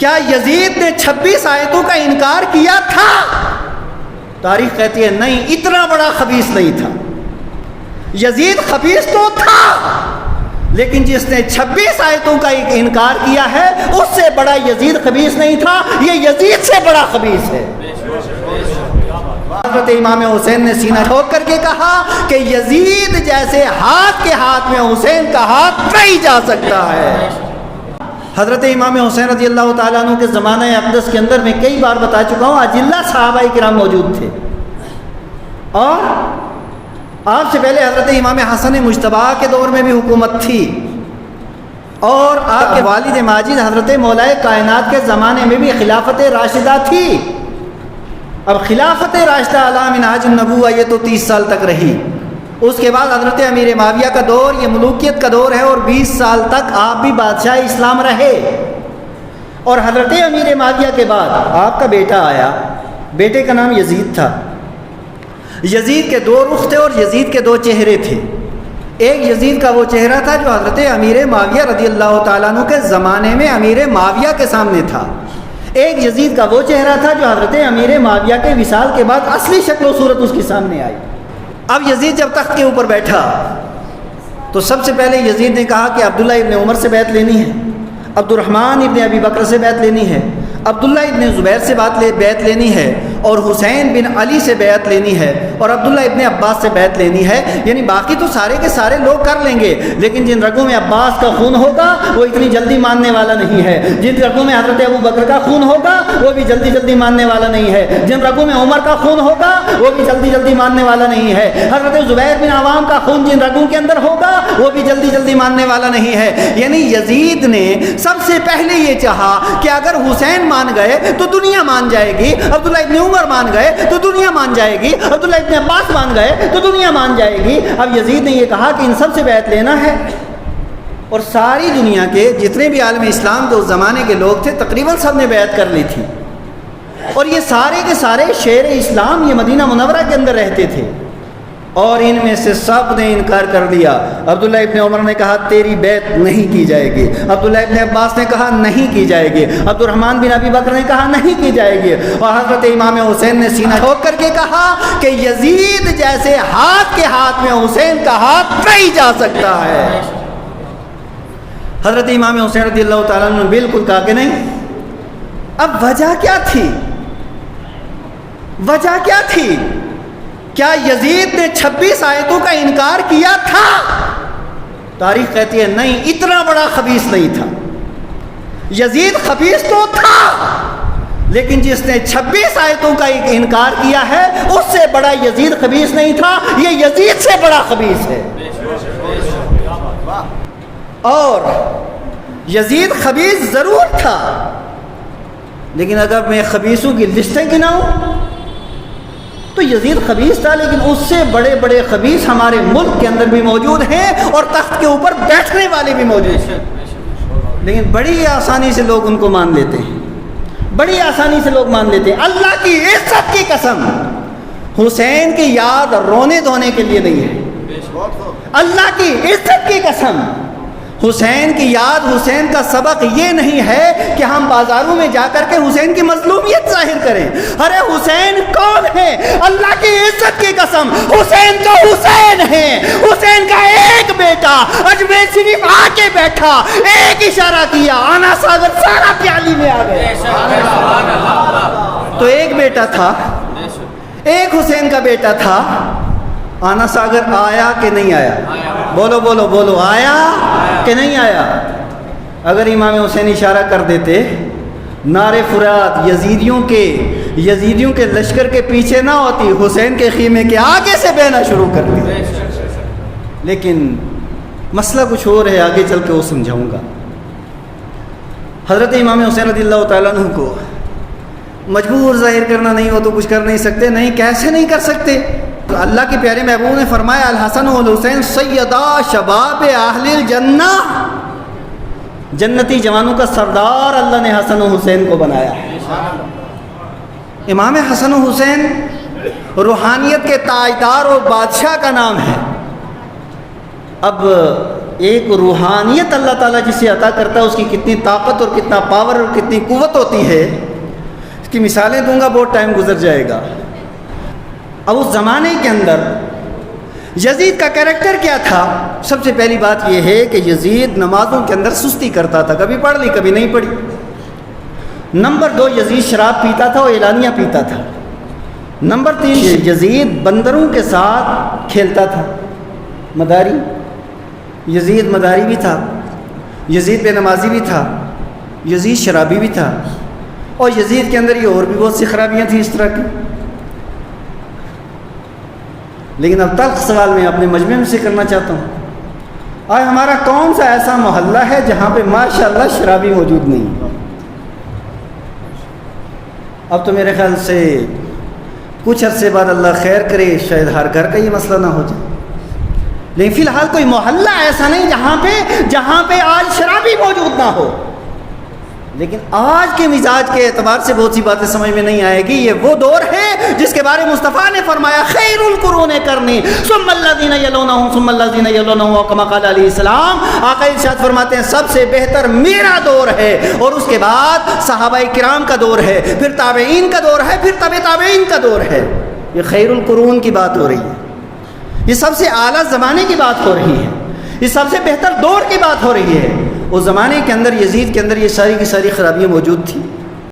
کیا یزید نے 26 آیتوں کا انکار کیا تھا؟ تاریخ کہتی ہے نہیں، اتنا بڑا خبیث نہیں تھا۔ یزید خبیث تو تھا، لیکن جس نے 26 آیتوں کا انکار کیا ہے اس سے بڑا یزید خبیث نہیں تھا، یہ یزید سے بڑا خبیث ہے۔ حضرت امام حسین نے سینہ ٹھوک کر کے کہا کہ یزید جیسے ہاتھ کے ہاتھ میں حسین کا ہاتھ نہیں جا سکتا ہے۔ حضرت امام حسین رضی اللہ تعالیٰ عنہ کے زمانہ اقدس کے اندر میں کئی بار بتا چکا ہوں، اجلہ صحابہ کرام موجود تھے، اور آپ سے پہلے حضرت امام حسن مجتبیٰ کے دور میں بھی حکومت تھی، اور آپ کے والد ماجد حضرت مولائے کائنات کے زمانے میں بھی خلافت راشدہ تھی۔ اب خلافت راشدہ علی منہاج النبوہ یہ تو 30 سال تک رہی، اس کے بعد حضرت امیر معاویہ کا دور، یہ ملوکیت کا دور ہے، اور 20 سال تک آپ بھی بادشاہ اسلام رہے۔ اور حضرت امیر معاویہ کے بعد آپ کا بیٹا آیا، بیٹے کا نام یزید تھا۔ یزید کے 2 رخ تھے اور یزید کے 2 چہرے تھے۔ ایک یزید کا وہ چہرہ تھا جو حضرت امیر معاویہ رضی اللہ تعالیٰ عنہ کے زمانے میں امیر معاویہ کے سامنے تھا، ایک یزید کا وہ چہرہ تھا جو حضرت امیر معاویہ کے وصال کے بعد اصلی شکل و صورت اس کے سامنے آئی۔ اب یزید جب تخت کے اوپر بیٹھا تو سب سے پہلے یزید نے کہا کہ عبداللہ ابن عمر سے بیعت لینی ہے، عبد الرحمن ابن ابی بکر سے بیعت لینی ہے، عبداللہ ابن زبیر سے بیعت لینی ہے، اور حسین بن علی سے بیعت لینی ہے، اور عبداللہ ابن عباس سے بیعت لینی ہے۔ یعنی باقی تو سارے کے سارے لوگ کر لیں گے، لیکن جن رگوں میں عباس کا خون ہوگا وہ اتنی جلدی ماننے والا نہیں ہے، جن رگوں میں حضرت ابو بکر کا خون ہوگا وہ بھی جلدی جلدی ماننے والا نہیں ہے، جن رگوں میں عمر کا خون ہوگا وہ بھی جلدی جلدی ماننے والا نہیں ہے، حضرت زبیر بن عوام کا خون جن رگوں کے اندر ہوگا وہ بھی جلدی جلدی ماننے والا نہیں ہے۔ یعنی یزید نے سب سے پہلے یہ چاہا کہ اگر حسین مان گئے تو دنیا مان جائے گی، عبداللہ ابن عمر مان گئے تو دنیا مان جائے گی، عبداللہ ابن عباس مان گئے تو دنیا مان جائے گی۔ اب یزید نے یہ کہا کہ ان سب سے بیعت لینا ہے، اور ساری دنیا کے جتنے بھی عالم اسلام کے اس زمانے کے لوگ تھے تقریباً سب نے بیعت کر لی تھی، اور یہ سارے کے سارے شیر اسلام یہ مدینہ منورہ کے اندر رہتے تھے، اور ان میں سے سب نے انکار کر دیا۔ عبداللہ ابن عمر نے کہا تیری بیعت نہیں کی جائے گی، عبداللہ ابن عباس نے کہا نہیں کی جائے گی، عبد الرحمن بن ابی بکر نے کہا نہیں کی جائے گی، اور حضرت امام حسین نے سینہ ٹھوک کر کے کہا کہ یزید جیسے ہاتھ کے ہاتھ میں حسین کا ہاتھ نہیں جا سکتا ہے۔ حضرت امام حسین رضی اللہ تعالیٰ نے بالکل کہا کہ نہیں۔ اب وجہ کیا تھی؟ وجہ کیا تھی؟ کیا یزید نے 26 آیتوں کا انکار کیا تھا؟ تاریخ کہتی ہے نہیں، اتنا بڑا خبیث نہیں تھا۔ یزید خبیث تو تھا، لیکن جس نے 26 آیتوں کا انکار کیا ہے اس سے بڑا یزید خبیث نہیں تھا، یہ یزید سے بڑا خبیث ہے۔ اور یزید خبیث ضرور تھا، لیکن اگر میں خبیثوں کی لسٹیں گناؤں تو یزید خبیث تھا، لیکن اس سے بڑے بڑے خبیث ہمارے ملک کے اندر بھی موجود ہیں، اور تخت کے اوپر بیٹھنے والے بھی موجود ہیں، لیکن بڑی آسانی سے لوگ ان کو مان لیتے ہیں، بڑی آسانی سے لوگ مان لیتے ہیں۔ اللہ کی عزت کی قسم، حسین کی یاد رونے دھونے کے لیے نہیں ہے، اللہ کی عزت کی قسم حسین کی یاد، حسین کا سبق یہ نہیں ہے کہ ہم بازاروں میں جا کر کے حسین کی مظلومیت ظاہر کریں۔ ارے حسین کون ہے؟ اللہ کی عزت کی قسم حسین تو حسین ہے، حسین کا ایک بیٹا اجمیر شریف آ کے بیٹھا، ایک اشارہ کیا، آنا ساگر سارا پیالی میں آ گیا۔ تو ایک بیٹا تھا، ایک حسین کا بیٹا تھا، آنا ساگر آیا کہ نہیں آیا؟ بولو بولو بولو، آیا کہ نہیں آیا؟ اگر امام حسین اشارہ کر دیتے، نار فرات یزیدیوں کے لشکر کے پیچھے نہ ہوتی، حسین کے خیمے کے آگے سے بہنا شروع کرتی، لیکن مسئلہ کچھ اور ہے، آگے چل کے وہ سمجھاؤں گا۔ حضرت امام حسین رضی اللہ تعالیٰ عنہ کو مجبور ظاہر کرنا نہیں ہو تو کچھ کر نہیں سکتے، نہیں کیسے نہیں کر سکتے؟ اللہ کے پیارے محبوب نے فرمایا الحسن والحسین سیدا شباب اہل الجنہ، جنتی جوانوں کا سردار اللہ نے حسن و حسین کو بنایا ہے۔ امام حسن و حسین روحانیت کے تاجدار اور بادشاہ کا نام ہے۔ اب ایک روحانیت اللہ تعالیٰ جسے عطا کرتا ہے اس کی کتنی طاقت اور کتنا پاور اور کتنی قوت ہوتی ہے، اس کی مثالیں دوں گا، بہت ٹائم گزر جائے گا۔ اب اس زمانے کے اندر یزید کا کیریکٹر کیا تھا؟ سب سے پہلی بات یہ ہے کہ یزید نمازوں کے اندر سستی کرتا تھا، کبھی پڑھ لی کبھی نہیں پڑھی۔ نمبر 2، یزید شراب پیتا تھا اور اعلانیہ پیتا تھا۔ نمبر 3، یزید بندروں کے ساتھ کھیلتا تھا، مداری۔ یزید مداری بھی تھا، یزید بے نمازی بھی تھا، یزید شرابی بھی تھا، اور یزید کے اندر یہ اور بھی بہت سی خرابیاں تھیں اس طرح کی۔ لیکن اب تلخ سوال میں اپنے مجمع میں سے کرنا چاہتا ہوں، آج ہمارا کون سا ایسا محلہ ہے جہاں پہ ماشاءاللہ شرابی موجود نہیں؟ اب تو میرے خیال سے کچھ عرصے بعد اللہ خیر کرے شاید ہر گھر کا یہ مسئلہ نہ ہو جائے، لیکن فی الحال کوئی محلہ ایسا نہیں جہاں پہ آج شرابی موجود نہ ہو۔ لیکن آج کے مزاج کے اعتبار سے بہت سی باتیں سمجھ میں نہیں آئے گی۔ یہ وہ دور ہے جس کے بارے میں مصطفیٰ نے فرمایا خیر القرون قرنی ثم الذین یلونہم ثم الذین یلونہم، کما قال علیہ السلام۔ آقا ارشاد فرماتے ہیں سب سے بہتر میرا دور ہے، اور اس کے بعد صحابہ کرام کا دور ہے، پھر تابعین کا دور ہے، پھر تبع تابعین کا دور ہے۔ یہ خیر القرون کی بات ہو رہی ہے، یہ سب سے اعلیٰ زمانے کی بات ہو رہی ہے، یہ سب سے بہتر دور کی بات ہو رہی ہے۔ اس زمانے کے اندر یزید کے اندر یہ ساری کی ساری خرابیاں موجود تھیں۔